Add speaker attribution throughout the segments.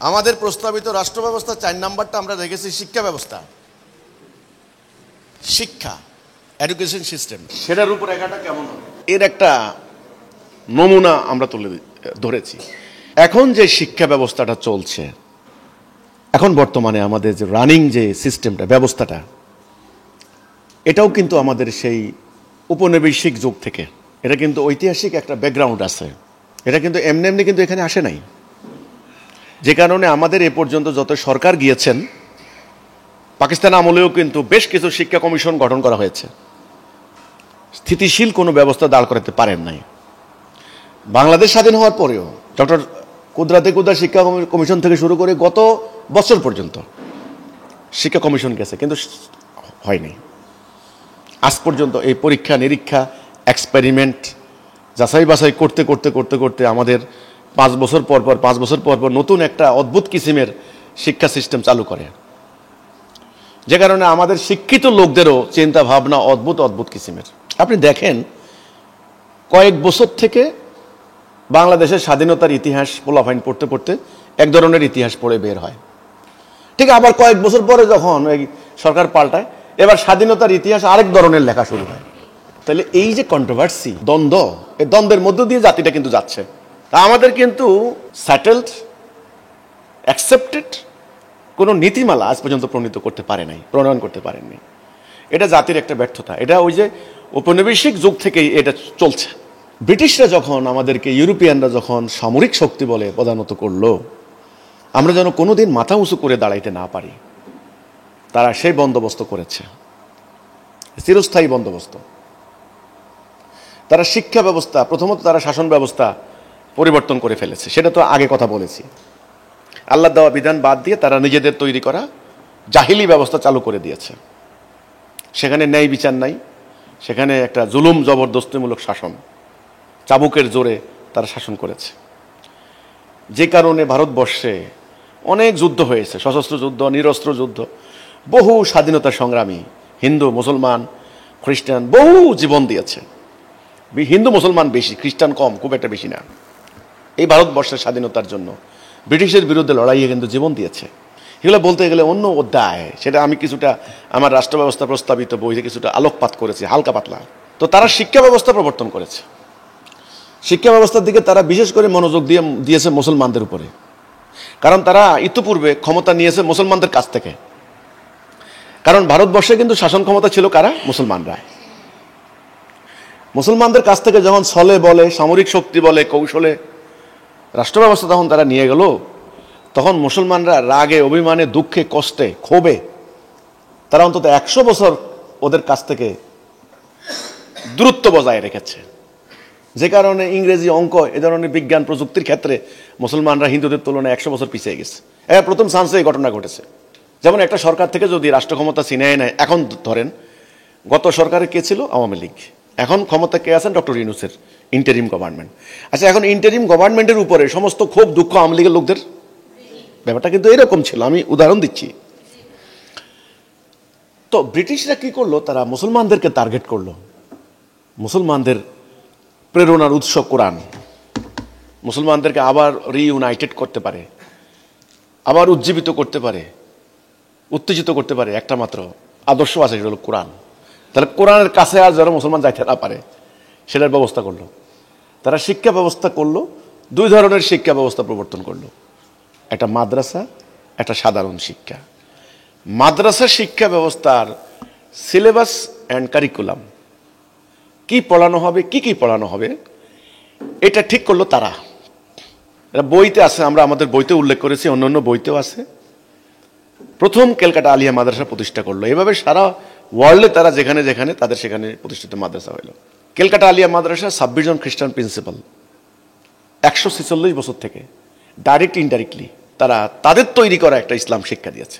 Speaker 1: আমাদের প্রস্তাবিত রাষ্ট্র ব্যবস্থা 4 নাম্বারটা আমরা রেখেছি শিক্ষা ব্যবস্থা, শিক্ষা, এডুকেশন সিস্টেম। সেটার উপর একাটা কেমন হবে এর একটা নমুনা আমরা তুলে ধরেছি। এখন যে শিক্ষা ব্যবস্থাটা চলছে, এখন বর্তমানে আমাদের যে রানিং যে সিস্টেমটা, ব্যবস্থাটা, এটাও কিন্তু আমাদের সেই উপনিবেশিক যুগ থেকে, এটা কিন্তু ঐতিহাসিক একটা ব্যাকগ্রাউন্ড আছে। এটা কিন্তু এমনি এমনি কিন্তু এখানে আসে নাই। যে কারণে আমাদের এ পর্যন্ত যত সরকার গিয়েছেন, পাকিস্তান আমলেও কিন্তু বেশ কিছু শিক্ষা কমিশন গঠন করা হয়েছে, স্থিতিশীল কোনো ব্যবস্থা দাঁড় করাতে পারেন নাই। বাংলাদেশ স্বাধীন হওয়ার পরেও ডক্টর কুদরাতে কুদরা শিক্ষা কমিশন থেকে শুরু করে গত বছর পর্যন্ত শিক্ষা কমিশন গেছে, কিন্তু হয়নি আজ পর্যন্ত। এই পরীক্ষা নিরীক্ষা, এক্সপেরিমেন্ট, যাচাই বাছাই করতে করতে করতে করতে আমাদের 5 বছর পর পর নতুন একটা অদ্ভুত কিসিমের শিক্ষা সিস্টেম চালু করে, যে কারণে আমাদের শিক্ষিত লোকদেরও চিন্তা ভাবনা অদ্ভুত কিসিমের। আপনি দেখেন, কয়েক বছর থেকে বাংলাদেশের স্বাধীনতার ইতিহাস পোলাফাইন পড়তে পড়তে এক ধরনের ইতিহাস পড়ে বের হয়, ঠিক আবার কয়েক বছর পরে যখন এই সরকার পাল্টায়, এবার স্বাধীনতার ইতিহাস আরেক ধরনের লেখা শুরু হয়। তাহলে এই যে কন্ট্রোভার্সি, দ্বন্দ্ব, এই দ্বন্দ্বের মধ্য দিয়ে জাতিটা কিন্তু যাচ্ছে। তা আমাদের কিন্তু সেটেলড, অ্যাকসেপ্টেড কোনো নীতিমালা আজ পর্যন্ত প্রণয়ন করতে পারেননি। এটা জাতির একটা ব্যর্থতা। এটা ওই যে উপনিবেশিক যুগ থেকেই এটা চলছে। ব্রিটিশরা যখন আমাদেরকে, ইউরোপিয়ানরা যখন সামরিক শক্তি বলে প্রধানত করলো, আমরা যেন কোনোদিন মাথা উঁচু করে দাঁড়াইতে না পারি, তারা সেই বন্দোবস্ত করেছে, চিরস্থায়ী বন্দোবস্ত। তারা শিক্ষা ব্যবস্থা, প্রথমত তারা শাসন ব্যবস্থা পরিবর্তন করে ফেলেছে। সেটা তো আগে কথা বলেছি। আল্লাহ দেওয়া বিধান বাদ দিয়ে তারা নিজেদের তৈরি করা জাহিলি ব্যবস্থা চালু করে দিয়েছে। সেখানে ন্যায় বিচার নাই, সেখানে একটা জুলুম জবরদস্তিমূলক শাসন, চাবুকের জোরে তারা শাসন করেছে। যে কারণে ভারতবর্ষে অনেক যুদ্ধ হয়েছে, সশস্ত্র যুদ্ধ, নিরস্ত্র যুদ্ধ, বহু স্বাধীনতা সংগ্রামী হিন্দু, মুসলমান, খ্রিস্টান বহু জীবন দিয়েছে। হিন্দু মুসলমান বেশি, খ্রিস্টান কম, খুব একটা বেশি না। এই ভারতবর্ষের স্বাধীনতার জন্য ব্রিটিশের বিরুদ্ধে লড়াইয়ে কিন্তু জীবন দিয়েছে। এগুলো বলতে গেলে অন্য অধ্যায়, সেটা আমি কিছুটা আমার রাষ্ট্র ব্যবস্থা প্রস্তাবিত বইতে কিছুটা আলোকপাত করেছি, হালকা পাতলা। তো তারা শিক্ষা ব্যবস্থা প্রবর্তন করেছে। শিক্ষা ব্যবস্থার দিকে তারা বিশেষ করে মনোযোগ দিয়েছে মুসলমানদের উপরে, কারণ তারা ইতিপূর্বে ক্ষমতা নিয়েছে মুসলমানদের কাছ থেকে। কারণ ভারতবর্ষে কিন্তু শাসন ক্ষমতা ছিল কারা? মুসলমানরা। মুসলমানদের কাছ থেকে যখন ছলে বলে, সামরিক শক্তি বলে, কৌশলে রাষ্ট্র ব্যবস্থা তখন তারা নিয়ে গেল, তখন মুসলমানরা রাগে, অভিমানে, দুঃখে, কষ্টে, ক্ষোভে তারা অন্তত 100 বছর ওদের কাছ থেকে দূরত্ব বজায় রেখেছে। যে কারণে ইংরেজি, অঙ্ক, এ ধরনের বিজ্ঞান প্রযুক্তির ক্ষেত্রে মুসলমানরা হিন্দুদের তুলনায় 100 বছর পিছিয়ে গেছে। প্রথম চান্সে এই ঘটনা ঘটেছে। যেমন একটা সরকার থেকে যদি রাষ্ট্র ক্ষমতা ছিনিয়ে নেয়, এখন ধরেন গত সরকারে কে ছিল? আওয়ামী লীগ। এখন ক্ষমতা কে আছেন? ডক্টর ইউনূসের ইন্টারিম গভর্নমেন্ট। আচ্ছা, এখন ইন্টারিম গভর্নমেন্টের উপরে সমস্ত ক্ষোভ, দুঃখ আওয়ামী লীগের লোকদের। ব্যাপারটা কিন্তু এরকম ছিল, আমি উদাহরণ দিচ্ছি। তো ব্রিটিশরা কি করলো? তারা মুসলমানদেরকে টার্গেট করলো। মুসলমানদের প্রেরণার উৎস কোরআন, মুসলমানদেরকে আবার রিইউনাইটেড করতে পারে, আবার উজ্জীবিত করতে পারে, উত্তেজিত করতে পারে একটা মাত্র আদর্শ আছে, সেটা হলো কোরআন। তাহলে কোরআনের কাছে আর যারা মুসলমান যাইতে না পারে, সেটার ব্যবস্থা করলো। তারা শিক্ষা ব্যবস্থা করলো, 2 ধরনের শিক্ষা ব্যবস্থা প্রবর্তন করলো, একটা মাদ্রাসা, একটা সাধারণ শিক্ষা। মাদ্রাসা শিক্ষা ব্যবস্থার সিলেবাস অ্যান্ড কারিকুলাম, কি পড়ানো হবে, কি পড়ানো হবে, এটা ঠিক করলো তারা। এটা বইতে আছে, আমরা আমাদের বইতে উল্লেখ করেছি, অন্য বইতেও আছে। প্রথম ক্যালকাটা আলিয়া মাদ্রাসা প্রতিষ্ঠা করলো। এভাবে সারা ওয়ার্ল্ডে তারা যেখানে যেখানে তাদের সেখানে প্রতিষ্ঠিত মাদ্রাসা হইল। ক্যালকাটা আলিয়া মাদ্রাসা 26 জন খ্রিস্টান প্রিন্সিপাল 146 বছর থেকে ডাইরেক্ট ইনডাইরেক্টলি তারা তাদের তৈরি করা একটা ইসলাম শিক্ষা দিয়েছে।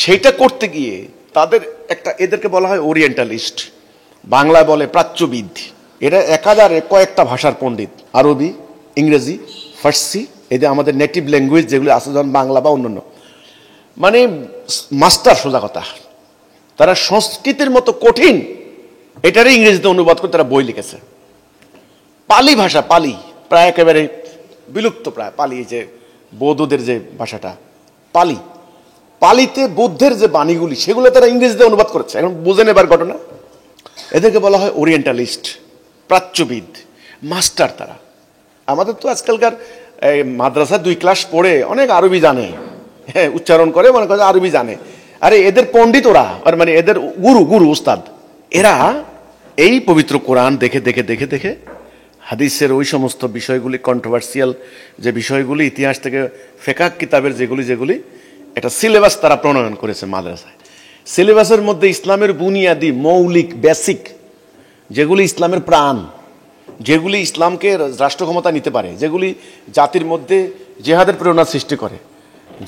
Speaker 1: সেটা করতে গিয়ে তাদের একটা, এদেরকে বলা হয় ওরিয়েন্টালিস্ট, বাংলায় বলে প্রাচ্যবিদ। এরা একাধারে কয়েকটা ভাষার পণ্ডিত, আরবি, ইংরেজি, ফার্সি, এই যে আমাদের নেটিভ ল্যাঙ্গুয়েজ যেগুলো আছে, যেমন বাংলা বা অন্যান্য, মানে মাস্টার। সোজা কথা, তারা সংস্কৃতের মতো কঠিন এটারই ইংরেজিতে অনুবাদ করে তারা বই লিখেছে। পালি ভাষা, পালি প্রায় একেবারে বিলুপ্ত, প্রায় পালি যে বৌদ্ধদের যে ভাষাটা পালি, পালিতে বুদ্ধের যে বাণীগুলি সেগুলো তারা ইংরেজিতে অনুবাদ করেছে। এখন বুঝে নেবার ঘটনা, এদেরকে বলা হয় ওরিয়েন্টালিস্ট, প্রাচ্যবিদ, মাস্টার তারা। আমাদের তো আজকালকার মাদ্রাসা 2 ক্লাস পড়ে অনেক আরবি জানে, হ্যাঁ উচ্চারণ করে, মনে করে আরবি জানে। আরে এদের পণ্ডিত ওরা, আর মানে এদের গুরু উস্তাদ। এরা এই পবিত্র কোরআন দেখে দেখে দেখে দেখে হাদিসের ওই সমস্ত বিষয়গুলি, কন্ট্রোভার্সিয়াল যে বিষয়গুলি, ইতিহাস থেকে ফেকাহ কিতাবের যেগুলি একটা সিলেবাস তারা প্রণয়ন করেছে মাদ্রাসায়। সিলেবাসের মধ্যে ইসলামের বুনিয়াদি মৌলিক বেসিক যেগুলি ইসলামের প্রাণ, যেগুলি ইসলামকে রাষ্ট্র ক্ষমতা নিতে পারে, যেগুলি জাতির মধ্যে জেহাদের প্রেরণা সৃষ্টি করে,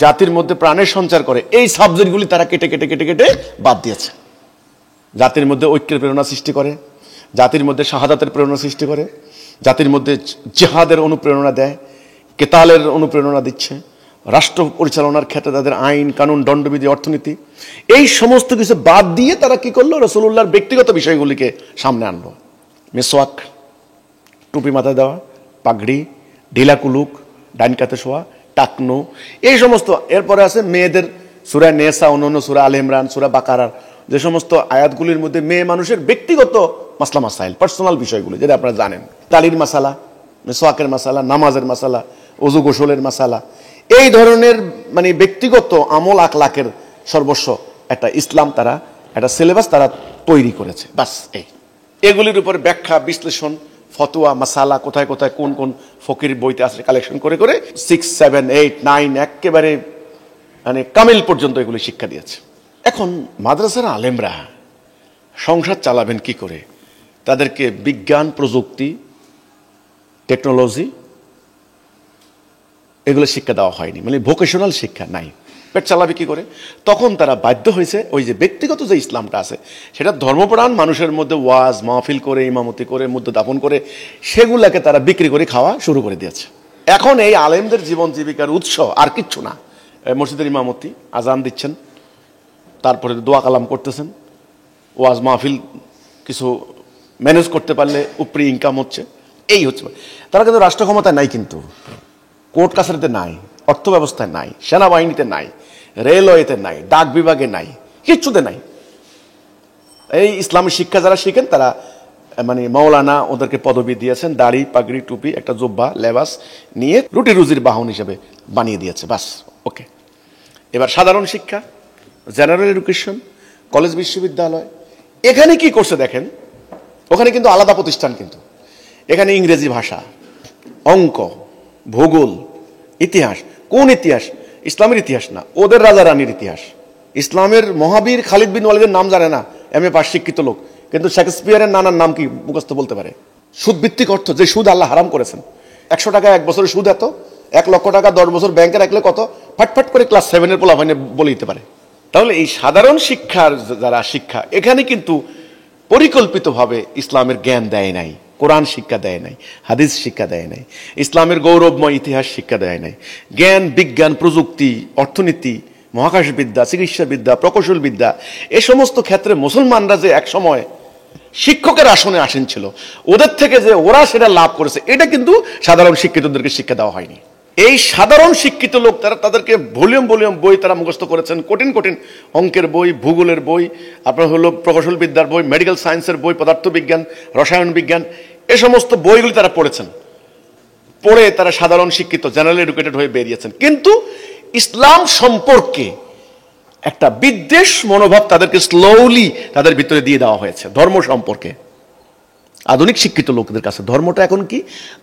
Speaker 1: জাতির মধ্যে প্রাণের সঞ্চার করে, এই সাবজেক্টগুলি তারা কেটে কেটে কেটে কেটে বাদ দিয়েছে। জাতির মধ্যে ঐক্যের প্রেরণা সৃষ্টি করে, জাতির মধ্যে শাহাদাতের প্রেরণা সৃষ্টি করে, জাতির মধ্যে জেহাদের অনুপ্রেরণা দেয়, কেতালের অনুপ্রেরণা দিচ্ছে, রাষ্ট্র পরিচালনার ক্ষেত্রে তাদের আইন কানুন, দণ্ডবিধি, অর্থনীতি, এই সমস্ত কিছু বাদ দিয়ে তারা কি করলো, রাসূলুল্লাহর ব্যক্তিগত বিষয়গুলিকে সামনে আনলো। মেসওয়াক, টুপি মাথায় দেওয়া, পাগড়ি, ঢিলা কুলুক, ডাইন কাতে শোয়া, টাকনো, এই সমস্ত। এরপরে আছে মেয়েদের সূরা নেসা, অন্যান্য সূরা আলে ইমরান, সূরা বাকারার যে সমস্ত আয়াতগুলির মধ্যে মেয়ে মানুষের ব্যক্তিগত মাসলা মাসাইল, পার্সোনাল বিষয়গুলি, যেটা আপনারা জানেন, তালির মাসালা, মেসওয়াকের মাসালা, নামাজের মাসালা, ওযু গোসলের মাসালা, এই ধরনের মানে ব্যক্তিগত আমল আখলাকের সর্বস্ব একটা ইসলাম, তারা একটা সিলেবাস তারা তৈরি করেছে। বাস এগুলির উপর ব্যাখ্যা, বিশ্লেষণ, ফতোয়া, মাসালা, কোথায় কোথায় কোন কোন ফকির বইতে আছে কালেকশন করে করে 6, 7, 8, 9 একেবারে মানে কামিল পর্যন্ত এগুলি শিক্ষা দিয়েছে। এখন মাদ্রাসার আলেমরা সংসার চালাবেন কি করে? তাদেরকে বিজ্ঞান, প্রযুক্তি, টেকনোলজি এগুলো শিক্ষা দেওয়া হয়নি, মানে ভোকেশনাল শিক্ষা নাই। পেট চালাবে কি করে? তখন তারা বাধ্য হয়েছে ওই যে ব্যক্তিগত যে ইসলামটা আছে সেটা ধর্মপ্রাণ মানুষের মধ্যে ওয়াজ মাহফিল করে, ইমামতি করে, মধ্যে দাপন করে, সেগুলাকে তারা বিক্রি করে খাওয়া শুরু করে দিয়েছে। এখন এই আলেমদের জীবন জীবিকার উৎস আর কিচ্ছু না, মসজিদের ইমামতি, আজান দিচ্ছেন, তারপরে দোয়া কালাম করতেছেন, ওয়াজ মাহফিল কিছু ম্যানেজ করতে পারলে উপরি ইনকাম হচ্ছে, এই হচ্ছে। তারা কিন্তু রাষ্ট্র ক্ষমতায় নাই, কিন্তু কোর্ট কাছারিতে নাই, অর্থ ব্যবস্থায় নাই, সেনাবাহিনীতে নাই, রেলওয়েতে নাই, ডাক বিভাগে নাই, কিচ্ছুতে নাই। এই ইসলামী শিক্ষা যারা শিখেন তারা মানে মৌলানা ওদেরকে পদবি দিয়েছেন, দাড়ি, পাগড়ি, টুপি, একটা জুব্বা, লেবাস নিয়ে রুটি রুজির বাহন হিসেবে বানিয়ে দিয়েছে, বাস ওকে। এবার সাধারণ শিক্ষা, জেনারেল এডুকেশন, কলেজ বিশ্ববিদ্যালয়, এখানে কি করছে দেখেন, ওখানে কিন্তু আলাদা প্রতিষ্ঠান, কিন্তু এখানে ইংরেজি ভাষা, অঙ্ক, ভূগোল, ইতিহাস। কোন ইতিহাস? ইসলামের ইতিহাস না, ওদের রাজা রানীর ইতিহাস। ইসলামের মহাবীর খালিদ বিন ওয়ালিদের নাম জানে না, এমএ পাস শিক্ষিত লোক, কিন্তু শেক্সপিয়ারের নানার নাম কি মুখস্থ বলতে পারে। সুদ ভিত্তিক অর্থ, যে সুদ আল্লাহ হারাম করেছেন, 100 টাকা 1 বছরের সুদ এত, 1 লক্ষ টাকা 10 বছর ব্যাংকে রাখলে কত, ফাটফাট করে ক্লাস 7 পোলা ভাইনে বলে দিতে পারে। তাহলে এই সাধারণ শিক্ষার যারা শিক্ষা, এখানে কিন্তু পরিকল্পিতভাবে ইসলামের জ্ঞান দেয় নাই, কোরআন শিক্ষা দেয় নাই, হাদিস শিক্ষা দেয় নাই, ইসলামের গৌরবময় ইতিহাস শিক্ষা দেয় নাই। জ্ঞান, বিজ্ঞান, প্রযুক্তি, অর্থনীতি, মহাকাশবিদ্যা, চিকিৎসাবিদ্যা, প্রকৌশল বিদ্যা, এ সমস্ত ক্ষেত্রে মুসলমানরা যে এক সময় শিক্ষকের আসনে আসীন ছিল, ওদের থেকে যে ওরা সেটা লাভ করেছে, এটা কিন্তু সাধারণ শিক্ষিতদেরকে শিক্ষা দেওয়া হয়নি। এই সাধারণ শিক্ষিত লোক তাদেরকে ভলিউম বই তারা মুখস্থ করেছেন, কঠিন কঠিন অঙ্কের বই, ভূগোলের বই, আপনার হলো প্রকৌশল বিদ্যার বই, মেডিকেল সায়েন্সের বই, পদার্থবিজ্ঞান, রসায়ন বিজ্ঞান, এ সমস্ত বইগুলি তারা পড়েছেন, পড়ে তারা সাধারণ শিক্ষিত, জেনারেল এডুকেটেড হয়ে বেরিয়েছেন। কিন্তু ইসলাম সম্পর্কে একটা বিদ্বেষ মনোভাব তাদেরকে স্লোলি তাদের ভিতরে দিয়ে দেওয়া হয়েছে। ধর্ম সম্পর্কে আধুনিক শিক্ষিত লোকদের কাছে ধর্মটা এখন কি?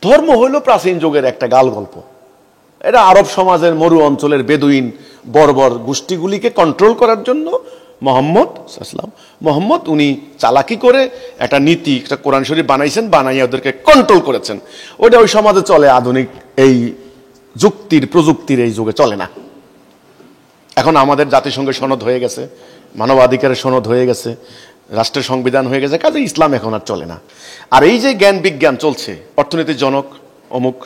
Speaker 1: ধর্ম হইল প্রাচীন যুগের একটা গাল গল্প। এটা আরব সমাজের মরু অঞ্চলের বেদুইন বর্বর গোষ্ঠীগুলিকে কন্ট্রোল করার জন্য মোহাম্মদ উনি চালাকি করে একটা নীতি, একটা কোরআন শরীফ বানাইছেন, বানাইয়া ওদেরকে কন্ট্রোল করেছেন। ওটা ওই সমাজে চলে, আধুনিক এই প্রযুক্তির এই যুগে চলে না। এখন আমাদের জাতিসংঘের সনদ হয়ে গেছে, মানবাধিকারের সনদ হয়ে গেছে, রাষ্ট্রের সংবিধান হয়ে গেছে, কাজে ইসলাম এখন আর চলে না। আর এই যে জ্ঞান বিজ্ঞান চলছে, অর্থনীতির জনক অমুক,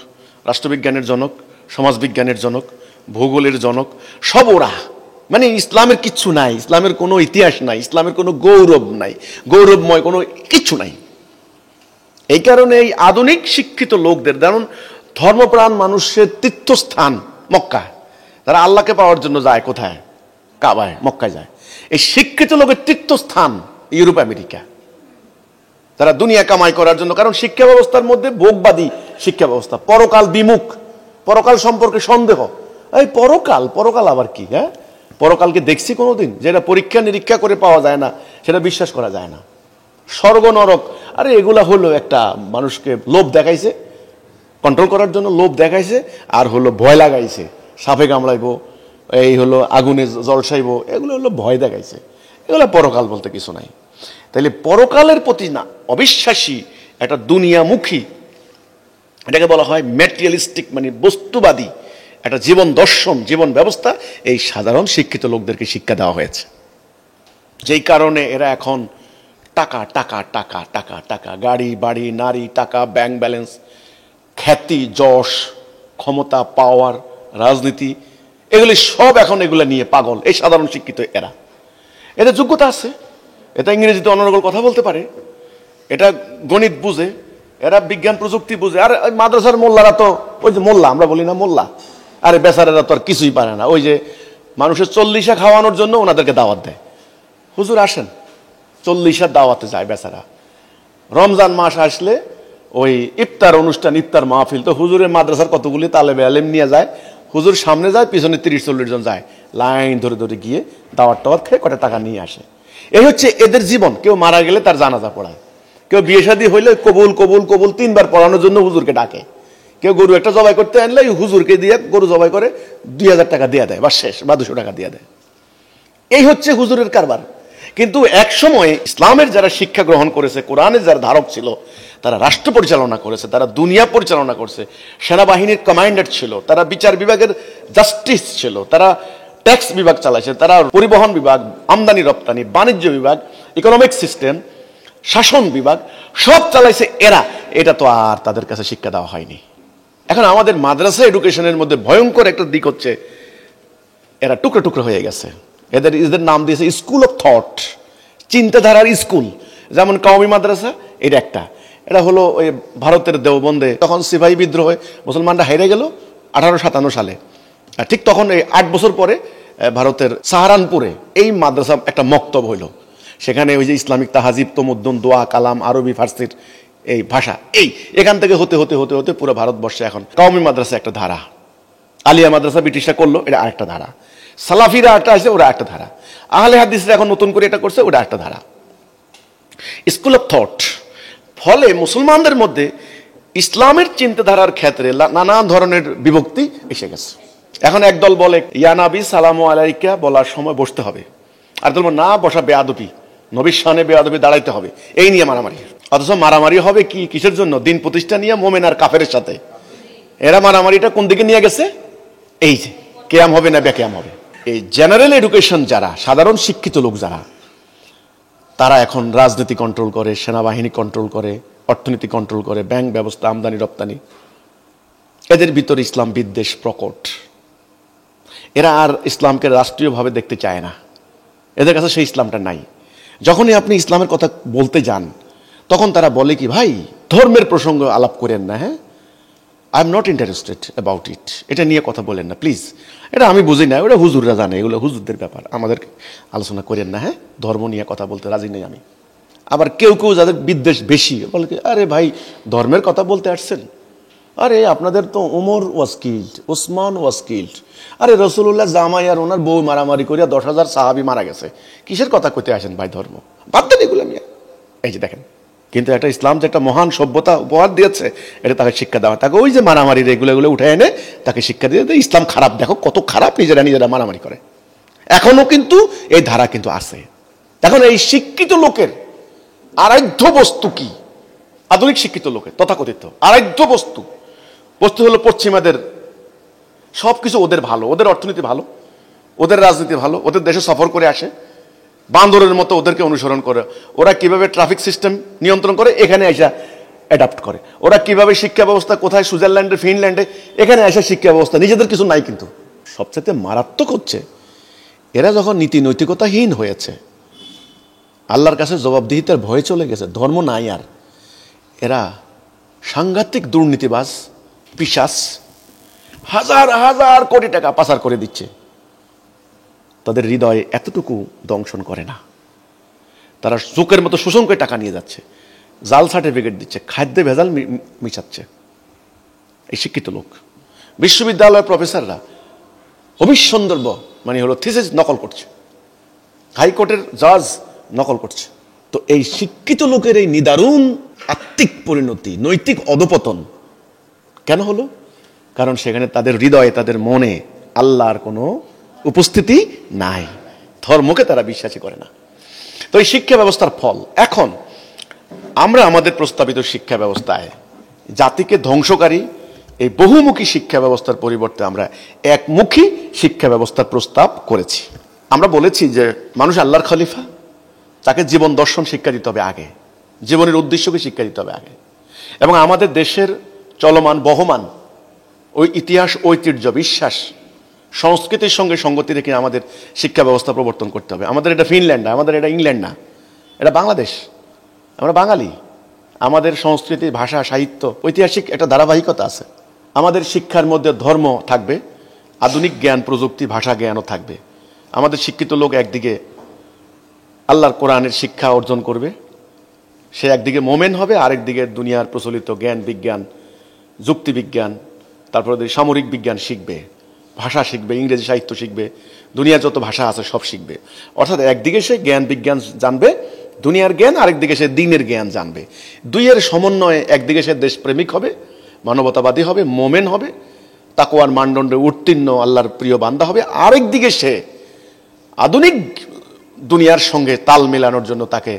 Speaker 1: রাষ্ট্রবিজ্ঞানের জনক, সমাজবিজ্ঞানের জনক, ভূগোলের জনক, সব ওরা। মানে ইসলামের কিচ্ছু নাই, ইসলামের কোনো ইতিহাস নাই, ইসলামের কোনো গৌরব নাই, গৌরবময় কোনো কিচ্ছু নাই। এই কারণে এই আধুনিক শিক্ষিত লোকদের, যেমন ধর্মপ্রাণ মানুষের তীর্থস্থান মক্কা। তারা আল্লাহকে পাওয়ার জন্য যায় কোথায়? কাবায়, মক্কায় যায়। এই শিক্ষিত লোকের তীর্থস্থান ইউরোপ আমেরিকা। তারা দুনিয়া কামাই করার জন্য, কারণ শিক্ষা ব্যবস্থার মধ্যে ভোগবাদী শিক্ষা ব্যবস্থা, পরকাল বিমুখ, পরকাল সম্পর্কে সন্দেহ। এই পরকাল, পরকাল আবার কি? হ্যাঁ, পরকালকে দেখছি কোনোদিন? যেটা পরীক্ষা নিরীক্ষা করে পাওয়া যায় না, সেটা বিশ্বাস করা যায় না। স্বর্গ নরক, আরে এগুলা হলো একটা মানুষকে লোভ দেখাইছে, কন্ট্রোল করার জন্য লোভ দেখাইছে, আর হলো ভয় লাগাইছে, সাপে কামড়াইবো, এই হলো আগুনে জলসাইবো, এগুলো হলো ভয় দেখাইছে। এগুলো পরকাল বলতে কিছু নাই। তাইলে পরকালের প্রতি না অবিশ্বাসী, একটা দুনিয়ামুখী, এটাকে বলা হয় ম্যাটেরিয়ালিস্টিক, মানে বস্তুবাদী একটা জীবন দর্শন, জীবন ব্যবস্থা, এই সাধারণ শিক্ষিত লোকদেরকে শিক্ষা দেওয়া হয়েছে। যেই কারণে এরা এখন টাকা টাকা টাকা টাকা টাকা, গাড়ি বাড়ি, নারী, টাকা, ব্যাংক ব্যালেন্স, খ্যাতি, যশ, ক্ষমতা, পাওয়ার, রাজনীতি, এগুলি সব এখন এগুলো নিয়ে পাগল এই সাধারণ শিক্ষিত এরা। এদের যোগ্যতা আছে, এটা ইংরেজিতে অনর্গল কথা বলতে পারে, এটা গণিত বুঝে, এরা বিজ্ঞান প্রযুক্তি বুঝে। আর মাদ্রাসার মোল্লারা তো ওই যে মোল্লা, আমরা বলি না মোল্লা, আরে বেচারেরা তো আর কিছুই পারে না। ওই যে মানুষের 40 খাওয়ানোর জন্য ওনাদেরকে দাওয়াত দেয়, হুজুর আসেন, 40 দাওয়াতে যায় বেচারা। রমজান মাস আসলে ওই ইফতার অনুষ্ঠান, ইফতার মাহফিল, তো হুজুরের মাদ্রাসার কতগুলি তালেবে আলেম নিয়ে যায়, হুজুর সামনে যায়, পিছনে 30-40 জন যায়, লাইন ধরে ধরে গিয়ে দাওয়াত টাওয়াত খেয়ে কটা টাকা নিয়ে আসে। এই হচ্ছে এদের জীবন। কেউ মারা গেলে তার জানাজা পড়ায়, কেউ বিয়ে শাদী হইলে কবুল কবুল কবুল 3 বার পড়ানোর জন্য হুজুরকে ডাকে, কেউ গরু একটা জবাই করতে আনলে হুজুরকে দিয়ে গরু জবাই করে 2000 টাকা দিয়ে দেয়, বা শেষ, বা 200 টাকা দিয়ে দেয়। এই হচ্ছে হুজুরের কারবার। কিন্তু এক সময় ইসলামের যারা শিক্ষা গ্রহণ করেছে, কোরআনের যারা ধারক ছিল, তারা রাষ্ট্র পরিচালনা করেছে, তারা দুনিয়া পরিচালনা করছে, সেনাবাহিনীর কমান্ডার ছিল, তারা বিচার বিভাগের জাস্টিস ছিল, তারা ট্যাক্স বিভাগ চালাইছে, তারা পরিবহন বিভাগ, আমদানি রপ্তানি, বাণিজ্য বিভাগ, ইকোনমিক সিস্টেম, শাসন বিভাগ, সব চালাইছে এরা। এটা তো আর তাদের কাছে শিক্ষা দেওয়া হয়নি। এখন আমাদের মাদ্রাসা এডুকেশনের মধ্যে ভয়ঙ্কর একটা দিক হচ্ছে, এরা টুকরো টুকরো হয়ে গেছে। এদের নাম দিয়েছে স্কুল অফ থট, চিন্তাধারার স্কুল। যেমন কওমি মাদ্রাসা, এটা একটা, এটা হলো ওই ভারতের দেওবন্দে তখন সিপাহী বিদ্রোহে মুসলমানরা হেরে গেল 1857 সালে। আর ঠিক তখন এই 8 বছর পরে ভারতের সাহারানপুরে এই মাদ্রাসা একটা মক্তব হইল। সেখানে ওই যে ইসলামিক তাহাজিব, তমুদ্দুন, দোয়া, কালাম, আরবি, ফার্সির এই ভাষা, এখান থেকে হতে হতে হতে হতে পুরো ভারতবর্ষে এখন কওমি মাদ্রাসা একটা ধারা, আলিয়া মাদ্রাসা ব্রিটিশরা করলো, এটা আরেকটা ধারা, সালাফিরা একটা আছে, ওরা একটা ধারা, আহলে হাদিসরা এখন নতুন করে এটা করছে, ওটা একটা ধারা, স্কুল অফ থট। ফলে মুসলমানদের মধ্যে ইসলামের চিন্তাধারার ক্ষেত্রে নানান ধরনের বিভক্তি এসে গেছে। এখন একদল বলে ইয়া নবী সালামু আলাইকা বলার সময় বসতে হবে, আর দল না, বসা বেয়াদবি, নবীর শানে বেয়াদবি, দাঁড়াইতে হবে, এই নিয়ে মারামারি। অথচ মারামারি হবে কি, কিসের জন্য? দিন প্রতিষ্ঠা নিয়ে, মোমেন আর কাফের সাথে। এরা মারামারিটা কোন দিকে নিয়ে গেছে? এই যে কেয়াম হবে না বেকেয়াম হবে। এই জেনারেল এডুকেশন যারা, সাধারণ শিক্ষিত লোক যারা, তারা এখন রাজনীতি কন্ট্রোল করে, সেনাবাহিনী কন্ট্রোল করে, অর্থনীতি কন্ট্রোল করে, ব্যাংক ব্যবস্থা, আমদানি রপ্তানি, এদের ভিতরে ইসলাম বিদ্বেষ প্রকট। এরা আর ইসলামকে রাষ্ট্রীয়ভাবে দেখতে চায় না, এদের কাছে সেই ইসলামটা নাই। যখনই আপনি ইসলামের কথা বলতে যান, তখন তারা বলে কি, ভাই ধর্মের প্রসঙ্গ আলাপ করেন না, হ্যাঁ, I am not interested about it, এটা নিয়ে কথা বলেন না প্লিজ, এটা আমি বুঝি না, ওটা হুজুররা জানে, এগুলো হুজুরদের ব্যাপার, আমাদের আলোচনা করেন না, হ্যাঁ, ধর্ম নিয়ে কথা বলতে রাজি নেই আমি। আবার কেউ কেউ যাদের বিদ্বেষ বেশি বলে কি, আরে ভাই ধর্মের কথা বলতে আসছেন, আরে আপনাদের তো Omar was killed, Osman was killed, আরে রসুল্লাহ জামাই আর ওনার বউ মারামারি করিয়া 10,000 সাহাবি মারা গেছে, কিসের কথা কইতে আসেন ভাই ধর্ম, বাদ দেন এগুলো নিয়ে। এই যে দেখেন, কিন্তু একটা ইসলাম যে একটা মহান সভ্যতা উপহার দিয়েছে, এটা তাকে শিক্ষা দেওয়া, তাকে ওই যে মারামারির এগুলো উঠে এনে তাকে শিক্ষা দিয়ে ইসলাম খারাপ, দেখো কত খারাপ, নিজেরা মারামারি করে। এখনো কিন্তু এই ধারা কিন্তু আছে। এখন এই শিক্ষিত লোকের আরাধ্য বস্তু কি? আধুনিক শিক্ষিত লোকের তথাকথিত আরাধ্য বস্তু হলো পশ্চিমাদের সবকিছু, ওদের ভালো, ওদের অর্থনীতি ভালো, ওদের রাজনীতি ভালো, ওদের দেশে সফর করে আসে, বান্দরের মতো ওদেরকে অনুসরণ করে। ওরা কিভাবে ট্রাফিক সিস্টেম নিয়ন্ত্রণ করে, এখানে এসে অ্যাডাপ্ট করে। ওরা কিভাবে শিক্ষা ব্যবস্থা, কোথায় সুইজারল্যান্ডে, ফিনল্যান্ডে, এখানে এসে শিক্ষা ব্যবস্থা, নিজেদের কিছু নাই। কিন্তু সবচেয়ে মারাত্মক হচ্ছে, এরা যখন নীতি নৈতিকতাহীন হয়েছে, আল্লাহর কাছে জবাবদিহিতার ভয়ে চলে গেছে, ধর্ম নাই আর, এরা সাংঘাতিক দুর্নীতিবাজ, পিশাচ, হাজার হাজার কোটি টাকা পাচার করে দিচ্ছে, তাদের হৃদয়ে এতটুকু দংশন করে না। তারা জোকের মতো শোষণ করে টাকা নিয়ে যাচ্ছে, জাল সার্টিফিকেট দিচ্ছে, খাদ্যে ভেজাল মিশাচ্ছে। এই শিক্ষিত লোক, বিশ্ববিদ্যালয়ের প্রফেসররা অবিসন্দর্ভ মানে হলো থিসিস নকল করছে, হাইকোর্টের জাজ নকল করছে। তো এই শিক্ষিত লোকের এই নিদারুণ আত্মিক পরিণতি, নৈতিক অধপতন কেন হলো? কারণ সেখানে তাদের হৃদয়ে, তাদের মনে আল্লাহর কোনো উপস্থিতি নাই, ধর্মকে তারা বিশ্বাসী করে না। তো এই শিক্ষা ব্যবস্থার ফল, এখন আমরা আমাদের প্রস্তাবিত শিক্ষা ব্যবস্থায় জাতিকে ধ্বংসকারী এই বহুমুখী শিক্ষা ব্যবস্থার পরিবর্তে আমরা একমুখী শিক্ষা ব্যবস্থার প্রস্তাব করেছি। আমরা বলেছি যে মানুষ আল্লাহর খলিফা, তাকে জীবন দর্শন শিক্ষা দিতে হবে আগে, জীবনের উদ্দেশ্যকে শিক্ষা দিতে হবে আগে। এবং আমাদের দেশের চলমান বহমান ওই ইতিহাস, ঐতিহ্য, বিশ্বাস, সংস্কৃতির সঙ্গে সঙ্গতি রেখে আমাদের শিক্ষা ব্যবস্থা প্রবর্তন করতে হবে। আমাদের এটা ফিনল্যান্ড না, আমাদের এটা ইংল্যান্ড না, এটা বাংলাদেশ। আমরা বাঙালি, আমাদের সংস্কৃতি, ভাষা, সাহিত্য, ঐতিহাসিক একটা ধারাবাহিকতা আছে। আমাদের শিক্ষার মধ্যে ধর্ম থাকবে, আধুনিক জ্ঞান, প্রযুক্তি, ভাষা জ্ঞানও থাকবে। আমাদের শিক্ষিত লোক একদিকে আল্লাহর কোরআনের শিক্ষা অর্জন করবে, সে একদিকে মোমেন হবে, আরেকদিকে দুনিয়ার প্রচলিত জ্ঞান, বিজ্ঞান, যুক্তিবিজ্ঞান, তারপরে সামরিক বিজ্ঞান শিখবে, ভাষা শিখবে, ইংরেজি সাহিত্য শিখবে, দুনিয়ার যত ভাষা আছে সব শিখবে। অর্থাৎ একদিকে সে জ্ঞান বিজ্ঞান জানবে, দুনিয়ার জ্ঞান, আরেকদিকে সে দিনের জ্ঞান জানবে। দুইয়ের সমন্বয়ে একদিকে সে দেশপ্রেমিক হবে, মানবতাবাদী হবে, মোমেন হবে, তাকওয়ার মানদণ্ডে উত্তীর্ণ আল্লাহর প্রিয় বান্দা হবে। আরেকদিকে সে আধুনিক দুনিয়ার সঙ্গে তাল মেলানোর জন্য তাকে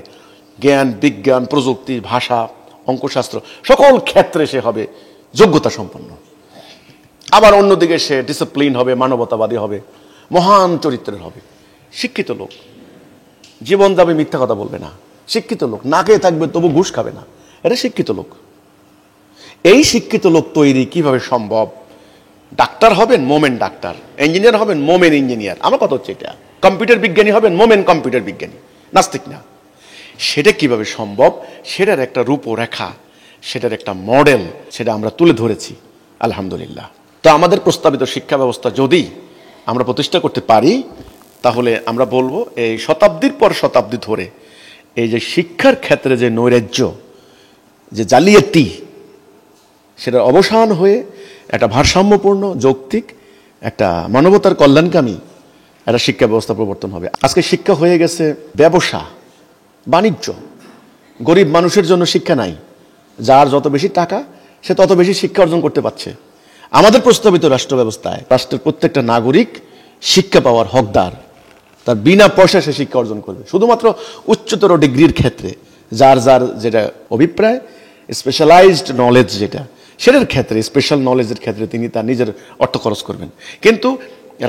Speaker 1: জ্ঞান বিজ্ঞান, প্রযুক্তি, ভাষা, অঙ্কশাস্ত্র সকল ক্ষেত্রে সে হবে যোগ্যতা সম্পন্ন। আবার অন্যদিকে সে ডিসিপ্লিন হবে, মানবতাবাদী হবে, মহান চরিত্রের হবে। শিক্ষিত লোক জীবন যাবে, মিথ্যা কথা বলবে না। শিক্ষিত লোক না খেয়ে থাকবে তবু ঘুষ খাবে না, এটা শিক্ষিত লোক। এই শিক্ষিত লোক তৈরি কিভাবে সম্ভব? ডাক্তার হবেন, মোমেন ডাক্তার, ইঞ্জিনিয়ার হবেন, মোমেন ইঞ্জিনিয়ার। আমার কথা হচ্ছে এটা। কম্পিউটার বিজ্ঞানী হবেন, মোমেন কম্পিউটার বিজ্ঞানী, নাস্তিক না। সেটা কিভাবে সম্ভব? সেটার একটা রূপরেখা, সেটার একটা মডেল, সেটা আমরা তুলে ধরেছি আলহামদুলিল্লাহ। তো আমাদের প্রস্তাবিত শিক্ষা ব্যবস্থা যদি আমরা প্রতিষ্ঠা করতে পারি, তাহলে আমরা বলবো এই শতাব্দীর পর শতাব্দী ধরে এই যে শিক্ষার ক্ষেত্রে যে নৈরাজ্য, যে জালিয়াতি, সেটার অবসান হয়ে একটা ভারসাম্যপূর্ণ, যৌক্তিক, একটা মানবতার কল্যাণকামী একটা শিক্ষা ব্যবস্থা প্রবর্তন হবে। আজকে শিক্ষা হয়ে গেছে ব্যবসা, বাণিজ্য। গরিব মানুষের জন্য শিক্ষা নাই, যার যত বেশি টাকা সে তত বেশি শিক্ষা অর্জন করতে পারছে। আমাদের প্রস্তাবিত রাষ্ট্র ব্যবস্থায় রাষ্ট্রের প্রত্যেকটা নাগরিক শিক্ষা পাওয়ার হকদার, তার বিনা পয়সায় সে শিক্ষা অর্জন করবে। শুধুমাত্র উচ্চতর ডিগ্রির ক্ষেত্রে যার যার যেটা অভিপ্রায়, স্পেশালাইজড নলেজ যেটা, সেটার ক্ষেত্রে, স্পেশাল নলেজের ক্ষেত্রে তিনি তার নিজের অর্থ খরচ করবেন। কিন্তু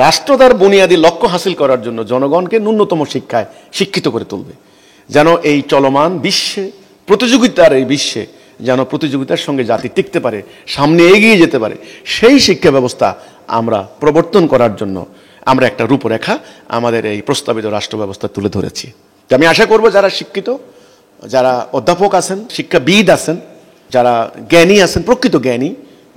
Speaker 1: রাষ্ট্র তার বুনিয়াদী লক্ষ্য হাসিল করার জন্য জনগণকে ন্যূনতম শিক্ষায় শিক্ষিত করে তুলবে, যেন এই চলমান বিশ্বে, প্রতিযোগিতার এই বিশ্বে যেন প্রতিযোগিতার সঙ্গে জাতি টিকতে পারে, সামনে এগিয়ে যেতে পারে। সেই শিক্ষা ব্যবস্থা আমরা প্রবর্তন করার জন্য আমরা একটা রূপরেখা আমাদের এই প্রস্তাবিত রাষ্ট্র ব্যবস্থা তুলে ধরেছি। আমি আশা করব যারা শিক্ষিত, যারা অধ্যাপক আছেন, শিক্ষাবিদ আছেন, যারা জ্ঞানী আছেন, প্রকৃত জ্ঞানী,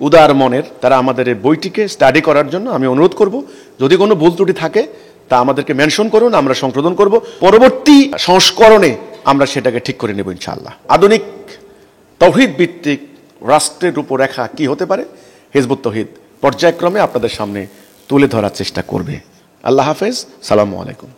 Speaker 1: উদার মনের, তারা আমাদের এই বইটিকে স্টাডি করার জন্য আমি অনুরোধ করব। যদি কোনো ভুল ত্রুটি থাকে তা আমাদেরকে মেনশন করুন, আমরা সংশোধন করব। পরবর্তী সংস্করণে আমরা সেটাকে ঠিক করে নেব ইনশাআল্লাহ। আধুনিক তৌহিদ ভিত্তিক রাষ্ট্রের রূপরেখা কি হতে পারে, হিজবুত তৌহিদ পর্যায়ক্রমে আপনাদের সামনে তুলে ধরার চেষ্টা করবে। আল্লাহ হাফেজ, সালামু আলাইকুম।